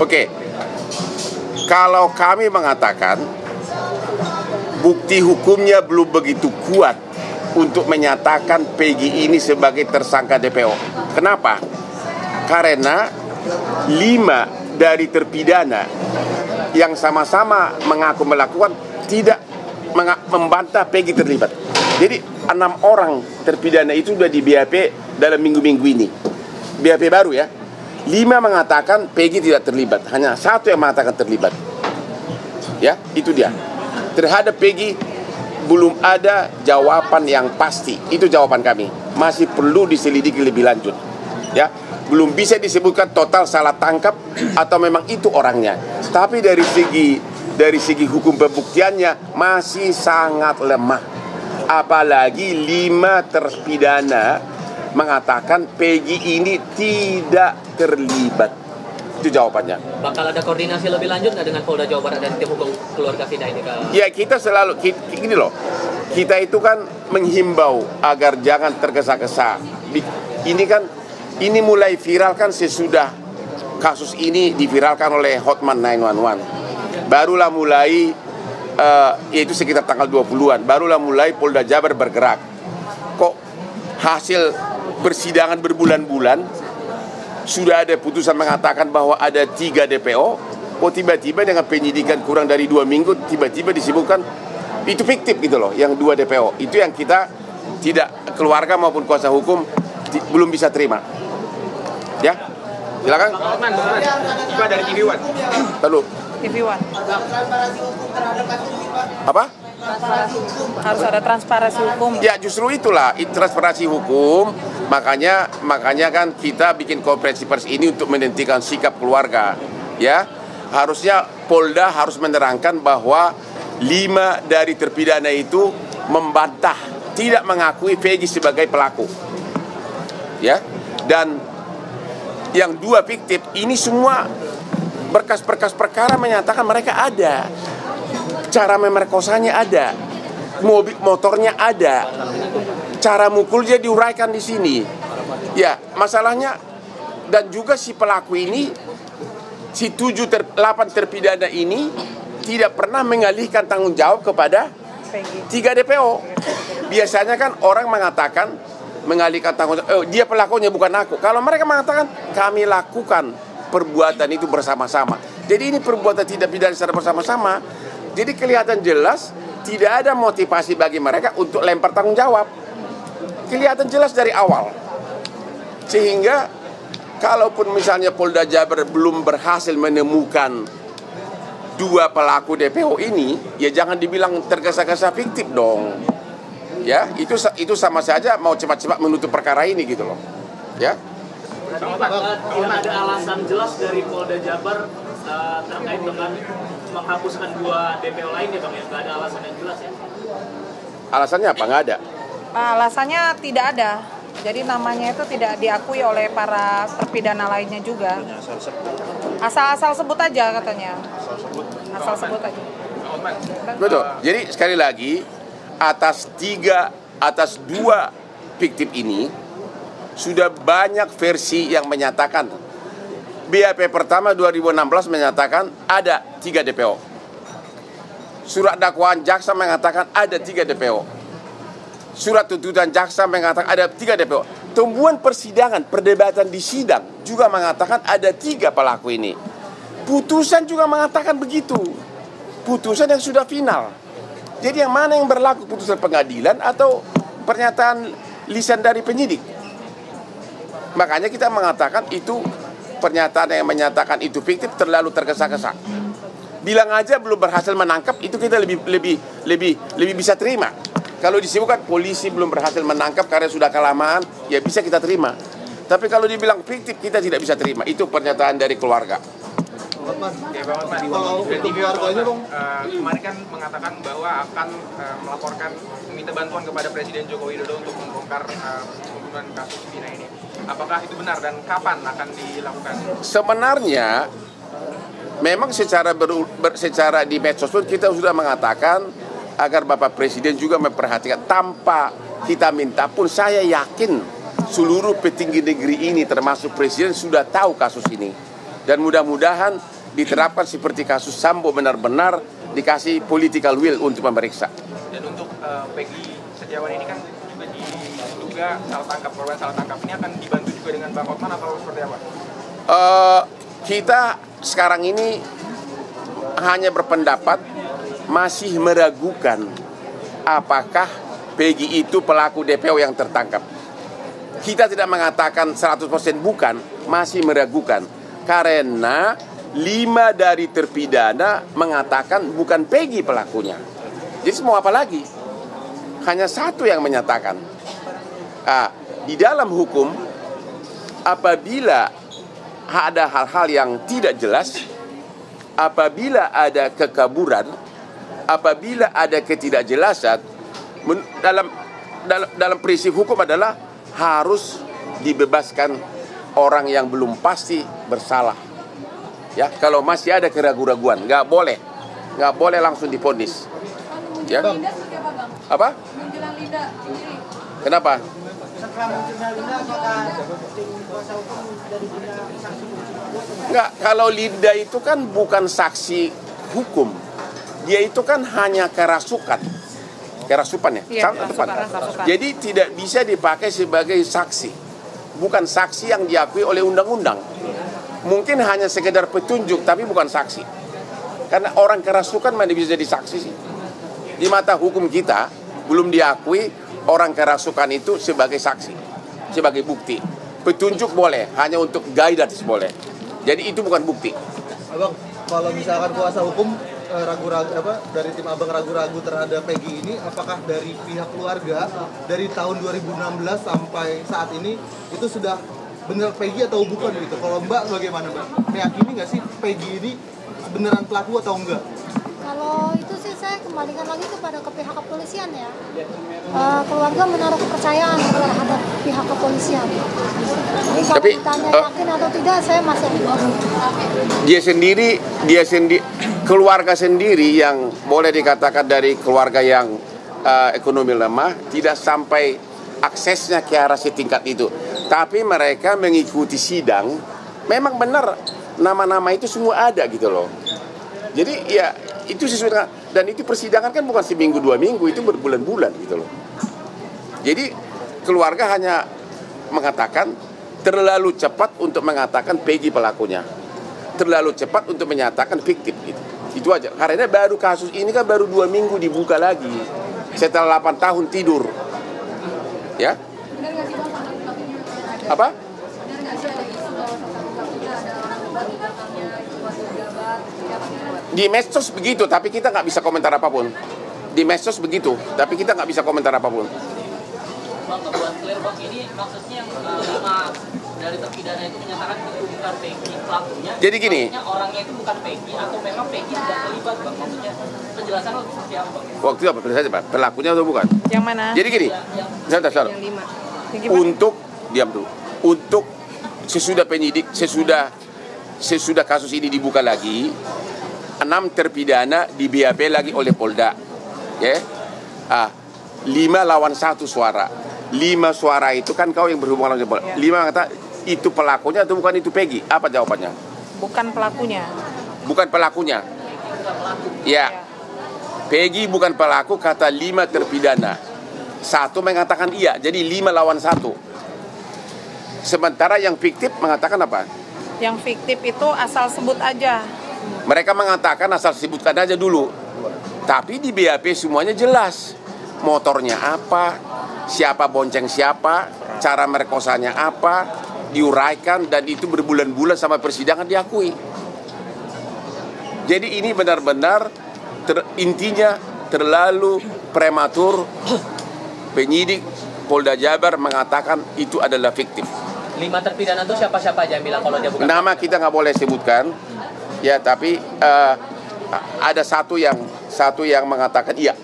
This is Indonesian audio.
Oke, kalau kami mengatakan bukti hukumnya belum begitu kuat untuk menyatakan Peggy ini sebagai tersangka DPO. Kenapa? Karena 5 dari terpidana yang sama-sama mengaku melakukan tidak membantah Peggy terlibat. Jadi 6 orang terpidana itu sudah di BAP dalam minggu-minggu ini. BAP baru ya. 5 mengatakan Peggy tidak terlibat, hanya 1 yang mengatakan terlibat. Ya, itu dia. Terhadap Peggy belum ada jawaban yang pasti. Itu jawaban kami. Masih perlu diselidiki lebih lanjut. Ya, belum bisa disebutkan total salah tangkap atau memang itu orangnya. Tapi dari segi hukum pembuktiannya masih sangat lemah. Apalagi 5 terpidana mengatakan Peggy ini tidak terlibat. Itu jawabannya. Bakal ada koordinasi lebih lanjut nggak dengan Polda Jawa Barat dan tim hukum keluarga Fida ini? Ya, kita selalu gini loh. Kita itu kan menghimbau agar jangan tergesa-gesa. Ini mulai viral kan sesudah kasus ini diviralkan oleh Hotman 911. Barulah mulai yaitu sekitar tanggal 20-an, barulah mulai Polda Jabar bergerak. Kok hasil persidangan berbulan-bulan sudah ada putusan mengatakan bahwa ada 3 DPO, kok tiba-tiba dengan penyidikan kurang dari 2 minggu tiba-tiba disebutkan itu fiktif gitu loh, yang 2 DPO. Itu yang kita tidak, keluarga maupun kuasa hukum belum bisa terima. Ya, silakan. Coba dari TV One. Lalu. TV One. Apa? Harus ada transparansi hukum. Ya, justru itulah transparansi hukum. Makanya kan kita bikin konferensi pers ini untuk menentukan sikap keluarga. Ya, harusnya Polda harus menerangkan bahwa 5 dari terpidana itu membantah, tidak mengakui Peggy sebagai pelaku. Ya, dan yang 2 fiktif ini semua berkas-berkas perkara menyatakan mereka ada, cara memerkosanya ada, motornya ada, cara mukulnya diuraikan di sini. Ya, masalahnya dan juga si pelaku ini, si 8 terpidana ini tidak pernah mengalihkan tanggung jawab kepada 3 DPO. Biasanya kan orang mengatakan mengalihkan tanggung jawab, dia pelakunya bukan aku. Kalau mereka mengatakan kami lakukan perbuatan itu bersama-sama. Jadi ini perbuatan tidak pidana secara bersama-sama. Jadi kelihatan jelas tidak ada motivasi bagi mereka untuk lempar tanggung jawab. Kelihatan jelas dari awal. Sehingga kalaupun misalnya Polda Jabar belum berhasil menemukan 2 pelaku DPO ini, ya jangan dibilang tergesa-gesa fiktif dong. Ya, itu sama saja mau cepat-cepat menutup perkara ini gitu loh. Ya. Tidak ada alasan jelas dari Polda Jabar terkait dengan menghapuskan 2 DPO lain ya Bang, ya? Nggak ada alasan yang jelas ya? Alasannya apa? Nggak ada? Alasannya tidak ada. Jadi namanya itu tidak diakui oleh para terpidana lainnya juga. Asal-asal sebut aja katanya. Asal sebut aja. Betul. Jadi sekali lagi atas 2 fiktif ini sudah banyak versi yang menyatakan. BAP pertama 2016 menyatakan ada 3 DPO. Surat dakwaan jaksa mengatakan ada 3 DPO. Surat tuntutan jaksa mengatakan ada 3 DPO. Tumbuhan persidangan, perdebatan di sidang juga mengatakan ada 3 pelaku ini. Putusan juga mengatakan begitu. Putusan yang sudah final. Jadi yang mana yang berlaku, putusan pengadilan atau pernyataan lisan dari penyidik? Makanya kita mengatakan itu pernyataan yang menyatakan itu fiktif terlalu tergesa-gesa. Bilang aja belum berhasil menangkap, itu kita lebih bisa terima. Kalau disebutkan polisi belum berhasil menangkap karena sudah kelamaan, ya bisa kita terima. Tapi kalau dibilang fiktif, kita tidak bisa terima. Itu pernyataan dari keluarga. Kemarin kan mengatakan bahwa akan melaporkan, meminta bantuan kepada Presiden Joko Widodo untuk membongkar pembunuhan kasus Vina ini. Apakah itu benar dan kapan akan dilakukan? Sebenarnya memang secara di medsos pun kita sudah mengatakan agar Bapak Presiden juga memperhatikan. Tanpa kita minta pun saya yakin seluruh petinggi negeri ini termasuk Presiden sudah tahu kasus ini. Dan mudah-mudahan diterapkan seperti kasus Sambo, benar-benar dikasih political will untuk memeriksa. Dan untuk Peggy Setiawan ini kan juga diduga salah tangkap, korban salah tangkap ini akan dibantu juga dengan Bang Hotman atau seperti apa? Kita sekarang ini hanya berpendapat masih meragukan apakah Peggy itu pelaku DPO yang tertangkap. Kita tidak mengatakan 100% bukan, masih meragukan. Karena 5 dari terpidana mengatakan bukan Peggy pelakunya. Jadi mau apa lagi? Hanya 1 yang menyatakan. Di dalam hukum, apabila ada hal-hal yang tidak jelas, apabila ada kekaburan, apabila ada ketidakjelasan, dalam prinsip hukum adalah harus dibebaskan orang yang belum pasti bersalah. Ya, kalau masih ada keraguan-raguan, nggak boleh langsung divonis. Ya. Apa? Kenapa? Enggak, kalau Linda itu kan bukan saksi hukum. Dia itu kan hanya kerasukan ya, kerasukan. Jadi tidak bisa dipakai sebagai saksi. Bukan saksi yang diakui oleh undang-undang. Mungkin hanya sekedar petunjuk, tapi bukan saksi. Karena orang kerasukan mana bisa jadi saksi sih? Di mata hukum kita belum diakui orang kerasukan itu sebagai saksi, sebagai bukti. Petunjuk boleh, hanya untuk guidance boleh. Jadi itu bukan bukti. Abang, kalau misalkan kuasa hukum ragu-ragu dari tim Abang ragu-ragu terhadap Peggy ini, apakah dari pihak keluarga dari tahun 2016 sampai saat ini itu sudah benar Peggy atau bukan gitu? Kalau Mbak bagaimana Mbak? Meyakini nggak sih Peggy ini beneran pelaku atau enggak? Kalau itu sih saya kembalikan lagi kepada pihak kepolisian ya. Keluarga menaruh kepercayaan terhadap pihak kepolisian. Jadi kalau ditanya yakin atau tidak, saya masih Dia sendiri keluarga sendiri yang boleh dikatakan dari keluarga yang ekonomi lemah tidak sampai aksesnya ke arah setingkat itu. Tapi mereka mengikuti sidang, memang benar nama-nama itu semua ada gitu loh. Jadi ya itu sesuai dengan, dan itu persidangan kan bukan seminggu 2 minggu, itu berbulan-bulan gitu loh. Jadi keluarga hanya mengatakan terlalu cepat untuk mengatakan Peggy pelakunya, terlalu cepat untuk menyatakan fiktif gitu. Itu aja. Karena baru kasus ini kan baru 2 minggu dibuka lagi setelah 8 tahun tidur. Ya? Apa? Di medsos begitu, tapi kita nggak bisa komentar apapun. Di medsos begitu, tapi kita nggak bisa komentar apapun. Bang, buat clear Bang, ini maksudnya yang 5 dari terpidana itu menyatakan itu bukan Peggy pelakunya. Jadi gini. Maksudnya orangnya itu bukan Peggy atau memang Peggy tidak terlibat Bang? Maksudnya penjelasan lo seperti apa Bang? Waktu apa penjelasan Pak? Pelakunya atau bukan? Yang mana? Jadi gini. Sebentar. Yang 5. Yang gimana? Untuk diam dulu. Untuk sesudah penyidik, sesudah kasus ini dibuka lagi, 6 terpidana di BAP lagi oleh Polda. Ya. 5 lawan 1 suara. 5 suara itu kan kau yang berhubungan dengan Polda. 5 kata itu pelakunya atau bukan itu Peggy? Apa jawabannya? Bukan pelakunya. Bukan pelakunya. Ya. Peggy bukan pelaku kata 5 terpidana. 1 mengatakan iya, jadi 5 lawan 1. Sementara yang fiktif mengatakan apa? Yang fiktif itu asal sebut aja. Mereka mengatakan asal sebutkan aja dulu. Tapi di BAP semuanya jelas. Motornya apa, siapa bonceng siapa, cara merkosanya apa, diuraikan, dan itu berbulan-bulan sama persidangan diakui. Jadi ini benar-benar intinya terlalu prematur. Penyidik Polda Jabar mengatakan itu adalah fiktif. 5 terpidana itu siapa-siapa aja yang bilang kalau dia bukan? Nama kita nggak boleh sebutkan, ya, tapi ada satu yang mengatakan iya.